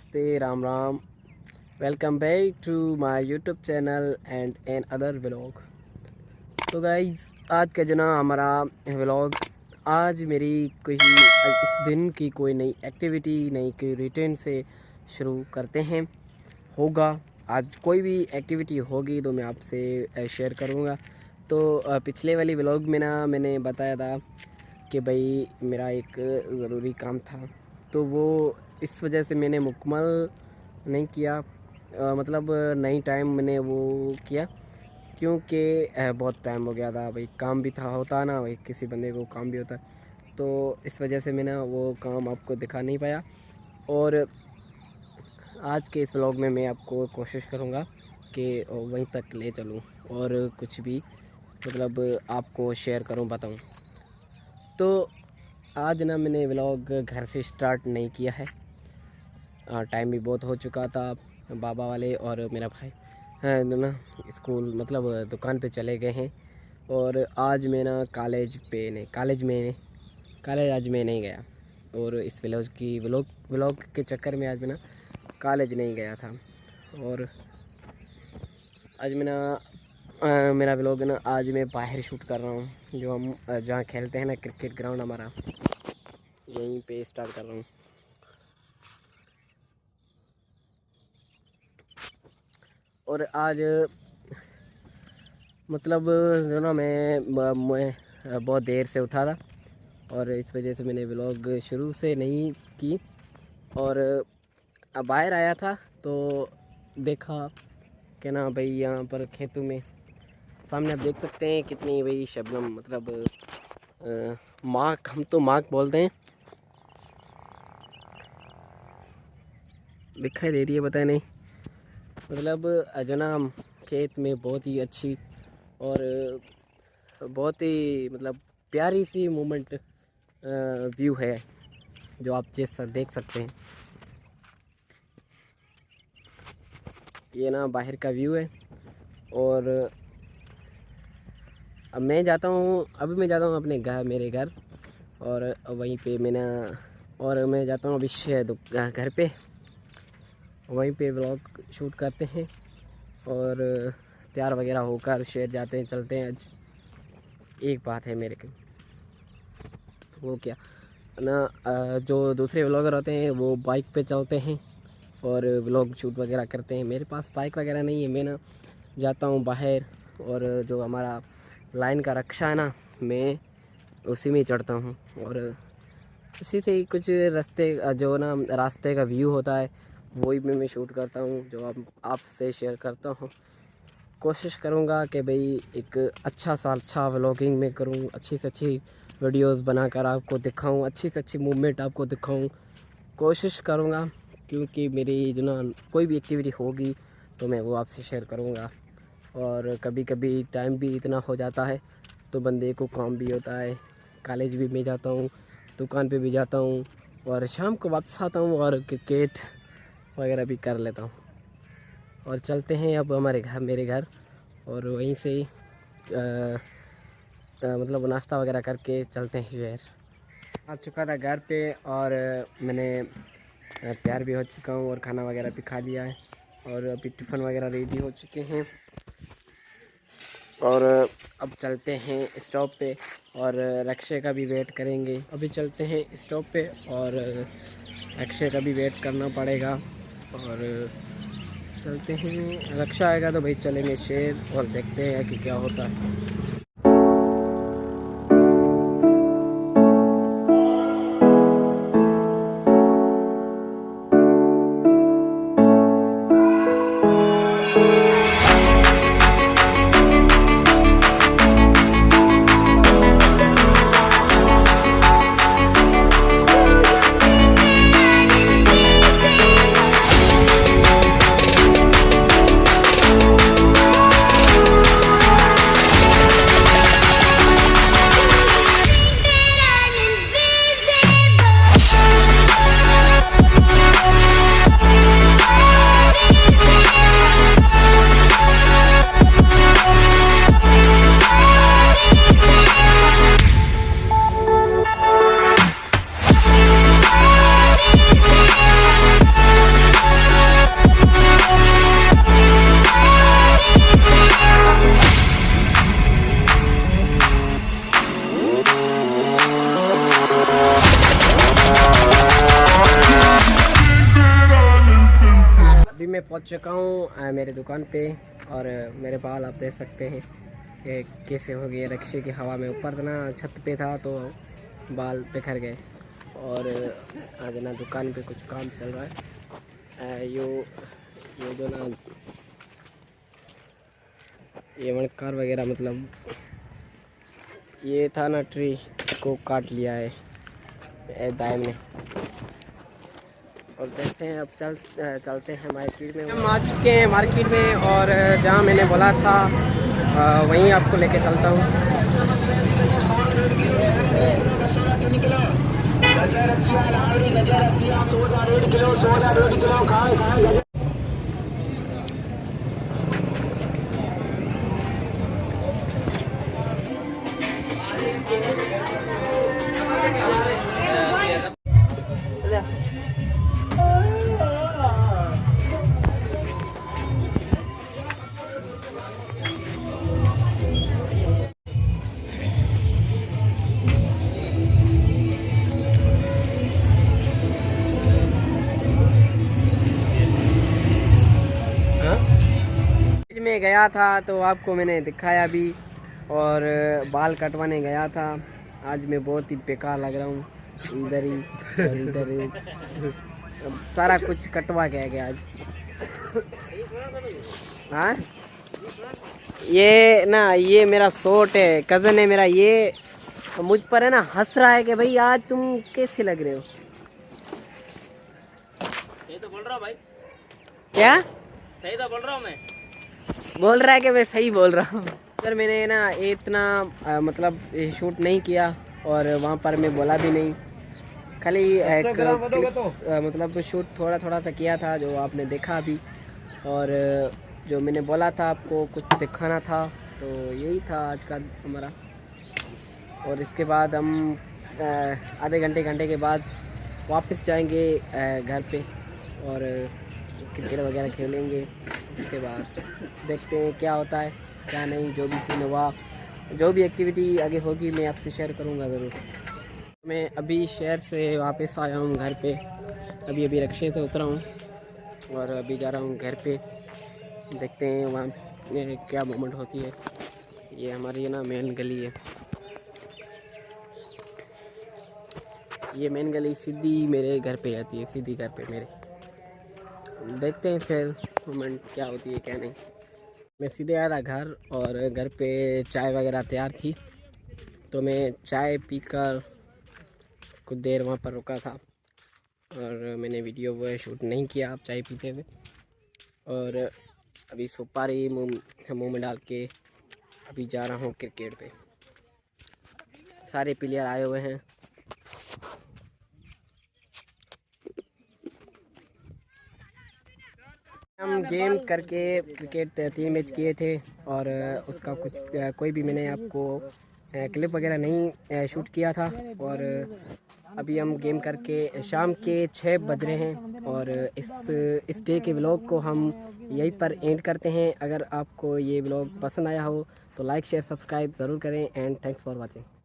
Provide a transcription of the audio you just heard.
नमस्ते, Ram Ram. Welcome back to my YouTube channel and another vlog. तो guys, आज का जो ना हमारा व्लॉग, आज मेरी कोई इस दिन की कोई नई एक्टिविटी, नई कोई रूटीन से शुरू करते हैं। होगा आज कोई भी एक्टिविटी होगी तो मैं आपसे शेयर करूँगा। तो पिछले वाली व्लॉग में ना मैंने बताया था कि भाई मेरा एक ज़रूरी काम था, तो वो इस वजह से मैंने मुकम्मल नहीं किया। मतलब नहीं टाइम मैंने वो किया, क्योंकि बहुत टाइम हो गया था भाई। काम भी था, होता ना भाई, किसी बंदे को काम भी होता है, तो इस वजह से मैंने वो काम आपको दिखा नहीं पाया। और आज के इस व्लॉग में मैं आपको कोशिश करूँगा कि वहीं तक ले चलूँ और कुछ भी मतलब आपको शेयर करूँ, बताऊँ। तो आज ना मैंने व्लॉग घर से स्टार्ट नहीं किया है। टाइम भी बहुत हो चुका था। बाबा वाले और मेरा भाई ना स्कूल मतलब दुकान पे चले गए हैं। और आज मैं ना कॉलेज आज मैं नहीं गया। और इस व्लॉग के चक्कर में आज मैं ना कॉलेज नहीं गया था। और आज मैं ना मेरा व्लॉग ना आज मैं बाहर शूट कर रहा हूँ, जो हम जहाँ खेलते हैं ना, क्रिकेट ग्राउंड हमारा, यहीं पे स्टार्ट कर रहा हूँ। और आज मतलब जो ना मैं बहुत देर से उठा था, और इस वजह से मैंने व्लॉग शुरू से नहीं की। और अब बाहर आया था तो देखा कि ना भाई यहाँ पर खेतों में सामने आप देख सकते हैं कितनी भाई शबनम, मतलब माक, हम तो माक बोलते हैं, दिखाई दे रही है, पता नहीं। मतलब जो ना खेत में बहुत ही अच्छी और बहुत ही मतलब प्यारी सी मोमेंट व्यू है, जो आप जैसा देख सकते हैं। ये ना बाहर का व्यू है। और अब मैं जाता हूँ, अभी मैं जाता हूँ अपने घर, मेरे घर, और वहीं पे और मैं जाता हूँ अभी घर पे, वहीं पे व्लॉग शूट करते हैं। और तैयार वगैरह होकर शेर जाते हैं, चलते हैं। आज एक बात है मेरे को, वो क्या ना, जो दूसरे व्लॉगर होते हैं वो बाइक पे चलते हैं और व्लॉग शूट वगैरह करते हैं। मेरे पास बाइक वगैरह नहीं है, मैं ना जाता हूँ बाहर, और जो हमारा लाइन का रक्षा है ना, मैं उसी में चढ़ता हूँ। और इसी से ही कुछ जो ना रास्ते का व्यू होता है, वही मैं शूट करता हूँ, जो आपसे शेयर करता हूँ। कोशिश करूँगा कि भाई एक अच्छा व्लॉगिंग में करूँ, अच्छी से अच्छी वीडियोस बनाकर आपको दिखाऊं, अच्छी से अच्छी मूवमेंट आपको दिखाऊं, कोशिश करूँगा। क्योंकि मेरी जो ना कोई भी एक्टिविटी होगी तो मैं वो आपसे शेयर करूँगा। और कभी कभी टाइम भी इतना हो जाता है तो बंदे को काम भी होता है, कॉलेज भी मैं जाता हूँ, दुकान पे भी जाता हूँ, और शाम को वापस आता हूँ और क्रिकेट वगैरह भी कर लेता हूँ। और चलते हैं अब मेरे घर, और वहीं से ही मतलब नाश्ता वगैरह करके चलते हैं शहर। आ चुका था घर पे, और मैंने तैयार भी हो चुका हूँ और खाना वगैरह भी खा लिया है, और अभी टिफ़िन वगैरह रेडी हो चुके हैं। और अब चलते हैं स्टॉप पे, और रक्षे का भी वेट करेंगे। अभी चलते हैं स्टॉप पे, और रक्षे का भी वेट करना पड़ेगा। और चलते हैं, रक्षा आएगा तो भाई चलेंगे शहर, और देखते हैं कि क्या होता है। पहुंच चुका हूँ मेरे दुकान पे और मेरे बाल आप देख सकते हैं ये कैसे हो गए। रिक्शे की हवा में ऊपर ना छत पे था तो बाल बिखर गए। और आज ना दुकान पे कुछ काम चल रहा है। ये जो ना ये वणकार वगैरह मतलब ये था ना ट्री को काट लिया है दाइम ने। और देखते हैं अब चलते हैं मार्केट में। हम आ चुके हैं मार्केट में और जहाँ मैंने बोला था वहीं आपको लेके चलता हूँ। में गया था तो आपको मैंने दिखाया भी और बाल कटवाने गया था। आज मैं बहुत ही बेकार लग रहा हूँ, इधर ही और इधर सारा कुछ कटवा के गया आज। हाँ ये ना ये मेरा शॉर्ट है, कज़न है मेरा, ये मुझ पर है ना हंस रहा है कि भाई आज तुम कैसे लग रहे हो। सही तो बोल रहा हूँ भाई। क्या सही तो बोल रहा हूँ मैं। बोल रहा है कि मैं सही बोल रहा हूँ। सर मैंने ना इतना मतलब शूट नहीं किया और वहाँ पर मैं बोला भी नहीं, खाली मतलब शूट थोड़ा थोड़ा सा किया था जो आपने देखा अभी। और जो मैंने बोला था आपको कुछ दिखाना था तो यही था आज का हमारा। और इसके बाद हम आधे घंटे के बाद वापस जाएंगे घर पे और क्रिकेट वगैरह खेलेंगे। उसके बाद देखते हैं क्या होता है क्या नहीं, जो भी सीन हुआ जो भी एक्टिविटी आगे होगी मैं आपसे शेयर करूंगा ज़रूर। मैं अभी शहर से वापस आया हूँ घर पे, अभी रिक्शे से उतरा हूँ और अभी जा रहा हूँ घर पे। देखते हैं वहाँ क्या मूवमेंट होती है। ये हमारी ना मेन गली है, ये मेन गली सीधी मेरे घर पे आती है, सीधी घर पे मेरे। देखते हैं फिर मूवमेंट क्या होती है क्या नहीं। मैं सीधे आया था घर और घर पे चाय वगैरह तैयार थी तो मैं चाय पीकर कुछ देर वहाँ पर रुका था और मैंने वीडियो वो शूट नहीं किया आप चाय पीते हुए। और अभी सुपारी मुँह में डाल के अभी जा रहा हूँ क्रिकेट पे। सारे प्लेयर आए हुए हैं। हम गेम करके क्रिकेट 3 मैच किए थे और उसका कुछ कोई भी मैंने आपको क्लिप वगैरह नहीं शूट किया था। और अभी हम गेम करके शाम के 6 बज रहे हैं और इस डे के व्लॉग को हम यहीं पर एंड करते हैं। अगर आपको ये व्लॉग पसंद आया हो तो लाइक शेयर सब्सक्राइब ज़रूर करें एंड थैंक्स फॉर वाचिंग।